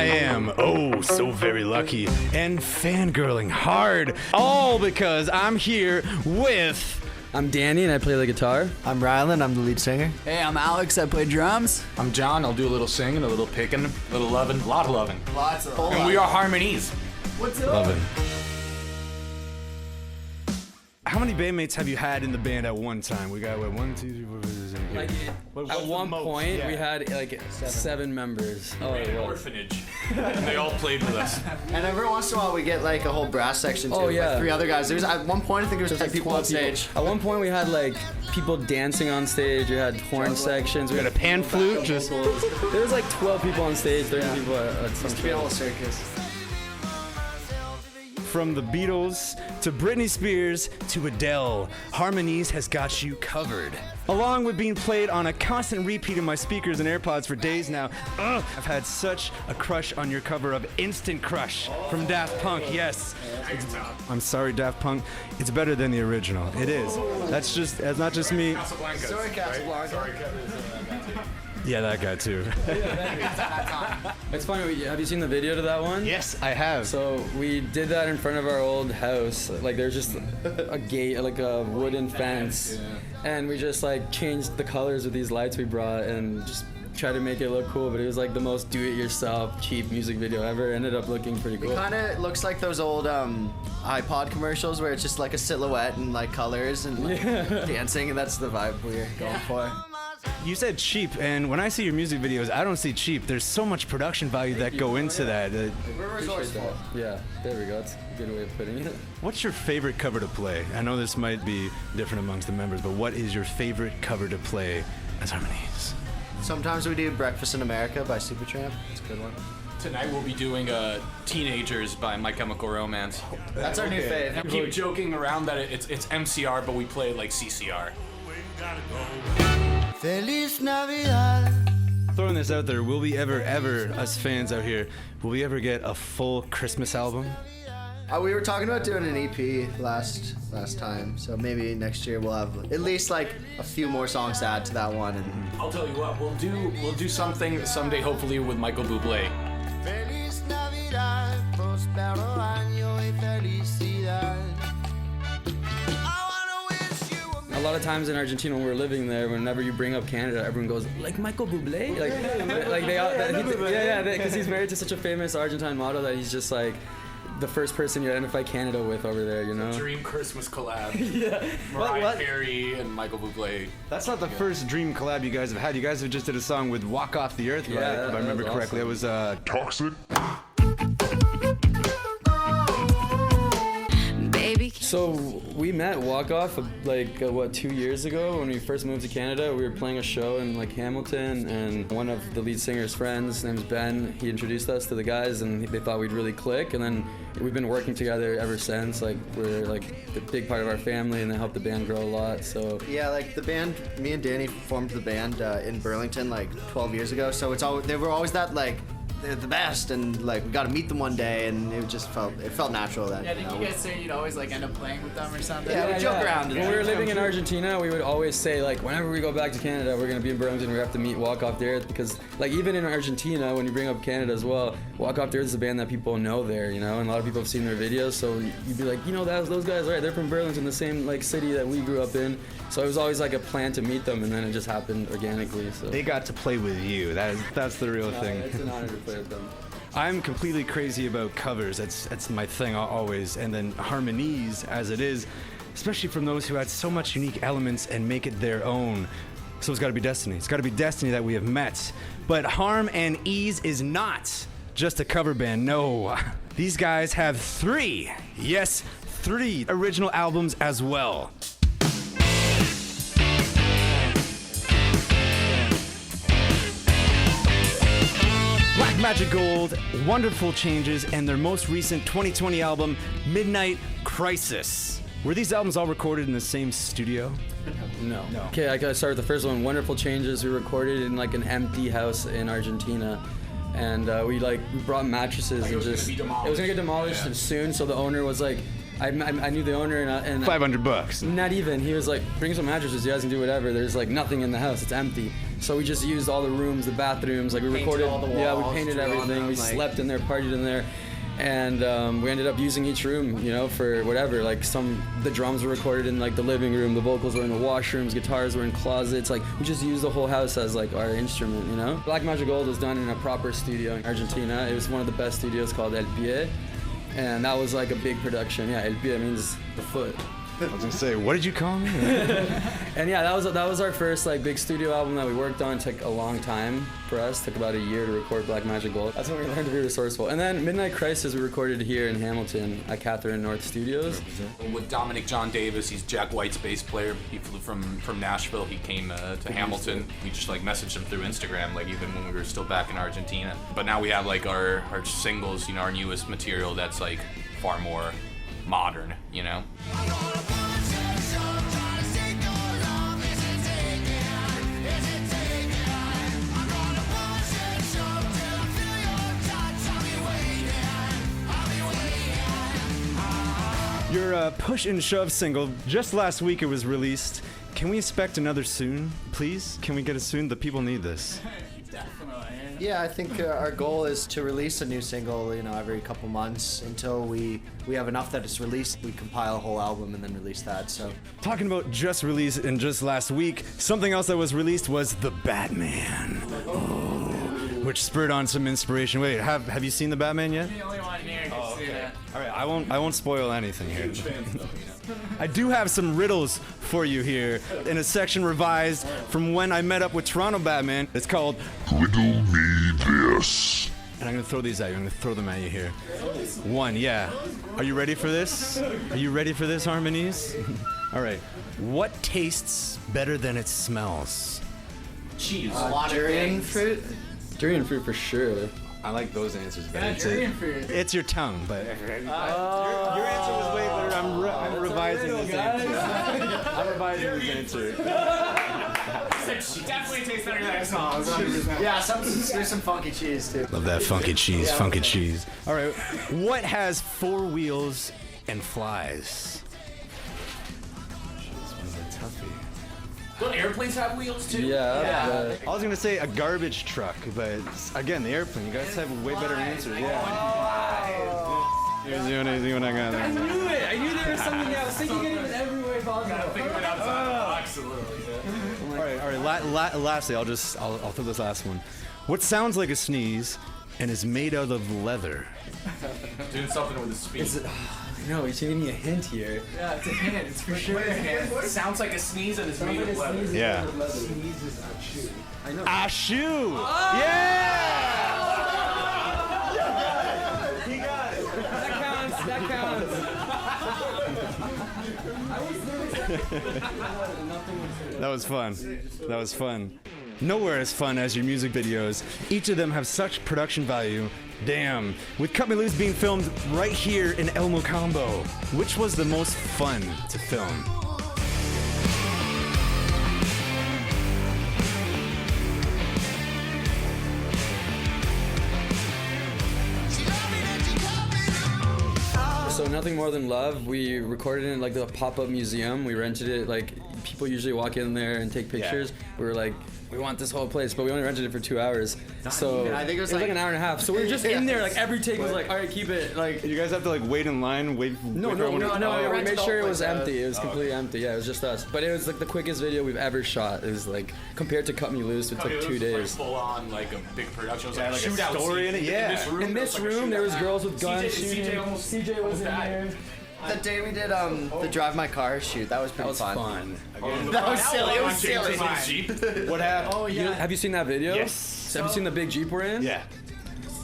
I am, oh, so very lucky and fangirling hard. All because I'm here with... I'm Danny and I play the guitar. I'm Rylan, I'm the lead singer. Hey, I'm Alex, I play drums. I'm John, I'll do a little singing, a little picking, a little loving, a lot of loving. Lots of And we are Harm&Ease. What's up? Loving. How many bandmates have you had in the band at one time? We got, what, 1, 2, 3, 4, 5, 6, 7, 8. At one point, we had like seven members. Oh, an orphanage. And they all played with us. And every once in a while we get like a whole brass section too. Oh, yeah. Like 3 other guys. There's at one point I think there was 10 people on stage. At one point, we had like people dancing on stage. We had horn sections. We Got a pan flute, just... There was like 12 people on stage, 30 people at some Be a whole stage. circus. From the Beatles to Brittney Spears to Adele, Harm&Ease has got you covered. Along with being played on a constant repeat in my speakers and AirPods for days now, I've had such a crush on your cover of Instant Crush from Daft Punk. Yes, I'm sorry, Daft Punk. It's better than the original. It is. That's not just me. Sorry, Casablanca. Yeah, that guy too. It's funny. Have you seen the video to that one? Yes, I have. So we did that in front of our old house. Like there's just a gate, like a wooden fence, and we just like changed the colors of these lights we brought and just tried to make it look cool. But it was like the most do-it-yourself, cheap music video ever. It ended up looking pretty cool. It kind of looks like those old iPod commercials where it's just like a silhouette and like colors and like dancing, and that's the vibe we're going for. You said cheap, and when I see your music videos, I don't see cheap. There's so much production value that go into that. We're resourceful. Yeah, there we go. That's a good way of putting it. What's your favorite cover to play? I know this might be different amongst the members, but what is your favorite cover to play as Harm&Ease? Sometimes we do Breakfast in America by Supertramp. It's a good one. Tonight we'll be doing Teenagers by My Chemical Romance. That's our new fave. We keep joking around that it's MCR, but we play it like CCR. Feliz Navidad. Throwing this out there, will we ever, us fans out here, will we ever get a full Christmas album? We were talking about doing an EP last time, so maybe next year we'll have at least like a few more songs to add to that one. And I'll tell you what, we'll do something someday, hopefully with Michael Bublé. Feliz Navidad, prospero año y felicidad. A lot of times in Argentina when we were living there, whenever you bring up Canada, everyone goes, like Michael Bublé? Like they all, because he's married to such a famous Argentine model that he's just like the first person you identify Canada with over there, you know? Dream Christmas collab. Yeah. Mariah Carey and Michael Bublé. That's not the first dream collab you guys have had. You guys have just did a song with Walk Off the Earth, right? Yeah, If I remember correctly. awesome. It was Toxic. So we met Walk Off like 2 years ago when we first moved to Canada. We were playing a show in like Hamilton, and one of the lead singer's friends, his name's Ben, he introduced us to the guys, and they thought we'd really click. And then we've been working together ever since. Like we're like a big part of our family, and they helped the band grow a lot. So yeah, like the band, me and Danny formed the band in Burlington like 12 years ago. So they were always that like, they're the best, and like we got to meet them one day, and it felt natural that. Yeah, didn't you guys say you'd always like end up playing with them or something? Yeah, we joke around. When we were living in Argentina, we would always say like, whenever we go back to Canada, we're gonna be in Burlington. We have to meet Walk Off the Earth, because like even in Argentina, when you bring up Canada as well, Walk Off the Earth is a band that people know there, you know, and a lot of people have seen their videos. So you'd be like, you know, those guys, right? They're from Burlington, the same like city that we grew up in. So it was always like a plan to meet them, and then it just happened organically. So they got to play with you. That's the real thing. It's an honor to play with them. I'm completely crazy about covers. That's my thing always. And then Harm&Ease, as it is, especially from those who add so much unique elements and make it their own. So it's got to be destiny. It's got to be destiny that we have met. But Harm&Ease is not just a cover band. No, these guys have 3 original albums as well. Black Magic Gold, Wonderful Changes, and their most recent 2020 album, Midnight Crisis. Were these albums all recorded in the same studio? No. Okay, I gotta start with the first one. Wonderful Changes. We recorded in like an empty house in Argentina, and we brought mattresses and it was gonna get demolished soon. So the owner was like, I knew the owner and $500. Not even. He was like, bring some mattresses. You guys can do whatever. There's like nothing in the house. It's empty. So we just used all the rooms, the bathrooms, like we Painted recorded. all the Yeah, we walls, painted drew on everything. them, We like- slept in there, partied in there. And we ended up using each room, you know, for whatever. Like the drums were recorded in like the living room, the vocals were in the washrooms, guitars were in closets. Like we just used the whole house as like our instrument, you know. Black Magic Gold was done in a proper studio in Argentina. It was one of the best studios called El Pie, and that was like a big production. Yeah, El Pie means the foot. I was gonna say, what did you call me? And yeah, that was our first like big studio album that we worked on. It took a long time for us. It took about a year to record Black Magic Gold. That's when we learned to be resourceful. And then Midnight Crisis we recorded here in Hamilton at Catherine North Studios. With Dominic John Davis, he's Jack White's bass player. He flew from Nashville. He came to Hamilton. We just like messaged him through Instagram, like even when we were still back in Argentina. But now we have like our singles, you know, our newest material that's like far more modern, you know. Your Push and Shove single, just last week it was released. Can we expect another soon, please? Can we get it soon? The people need this. Yeah, I think our goal is to release a new single, you know, every couple months until we have enough that it's released. We compile a whole album and then release that. So Talking about just released and just last week, something else that was released was The Batman. Oh, which spurred on some inspiration. Wait, have you seen The Batman yet? The only one here can see that. All right, I won't spoil anything here. I do have some riddles for you here in a section revised from when I met up with Toronto Batman. It's called Riddle me this. And I'm gonna throw these at you. I'm gonna throw them at you here. One, yeah. Are you ready for this? Are you ready for this, Harm&Ease? All right. What tastes better than it smells? Cheese. durian fruit. Durian fruit for sure. I like those answers better. Yeah, durian fruit. It's your tongue, but your answer was way better. I'm revising this answer. I'm revising this answer. Definitely tastes better than I saw. Yeah, there's some funky cheese too. Love that funky cheese, funky cheese. All right. What has 4 wheels and flies? This one's a toughie. Don't airplanes have wheels too? Yeah. I was gonna say a garbage truck, but again, the airplane. You guys have way better answers. Yeah. Here's the only one I got. I knew it. I knew there was something else. Thinking it in every way possible. Think of it outside the box a little. All right. Lastly, I'll throw this last one. What sounds like a sneeze and is made out of leather? Doing something with the speed. No, you should give me a hint here. Yeah, it's a hint. It's for sure a hint. Sounds like a sneeze and it's made of leather. Yeah. I know. A shoe. Yeah. That counts. That was fun. That was fun. Nowhere as fun as your music videos. Each of them have such production value. Damn. With Cut Me Loose being filmed right here in El Mocambo, which was the most fun to film? So Nothing More Than Love, we recorded it in like the pop-up museum. We rented it, like people usually walk in there and take pictures. We were like, we want this whole place, but we only rented it for 2 hours. So I think it was like like an hour and a half. So we were just in there, like every take was like, all right, keep it. Like You guys have to like wait in line, wait for no, everyone to- we rented made sure it all was like empty. It was completely empty. Yeah, it was just us. But it was like the quickest video we've ever shot. It was like compared to Cut Me Loose, it took 2 days. Full on like a big production. It was like, like a shootout story scene. in it, yeah. In this room, there was girls with guns shooting. CJ was in there. the day we did the Drive My Car shoot, that was That pretty was fun. fun. That was silly. It was silly. What happened? Oh, yeah. Have you seen that video? Yes. Have you seen the big Jeep we're in? Yeah.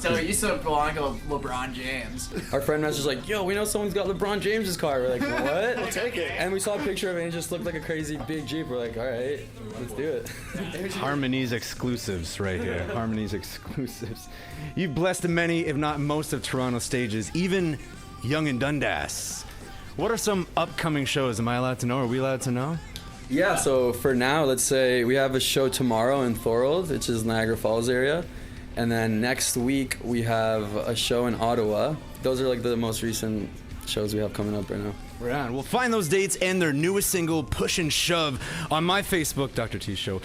So it used to belong to LeBron James. Our friend was just like, yo, we know someone's got LeBron James's car. We're like, what? We'll take it. And we saw a picture of it and it just looked like a crazy big Jeep. We're like, all right, let's do it. Harm&Ease exclusives right here. Harm&Ease exclusives. You've blessed many, if not most, of Toronto stages, even Young and Dundas. What are some upcoming shows? Am I allowed to know? Are we allowed to know? Yeah, so for now, let's say we have a show tomorrow in Thorold, which is Niagara Falls area. And then next week, we have a show in Ottawa. Those are like the most recent shows we have coming up right now. Right on. We'll find those dates and their newest single, Push and Shove, on my Facebook, Dr. T Show.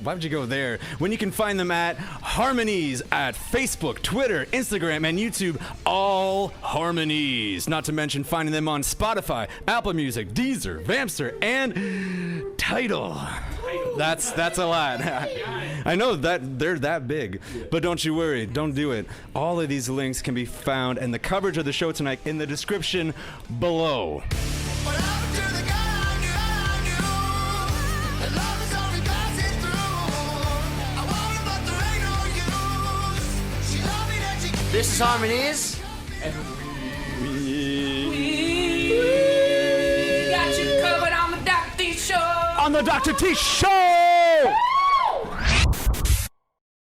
Why would you go there? When you can find them at Harm&Ease at Facebook, Twitter, Instagram, and YouTube, all Harm&Ease. Not to mention finding them on Spotify, Apple Music, Deezer, Vampster, and Tidal. That's a lot. I know that they're that big, but don't you worry, don't do it. All of these links can be found and the coverage of the show tonight in the description below. This is Harm&Ease. We got you covered on the Dr. T Show. On the Dr. T Show!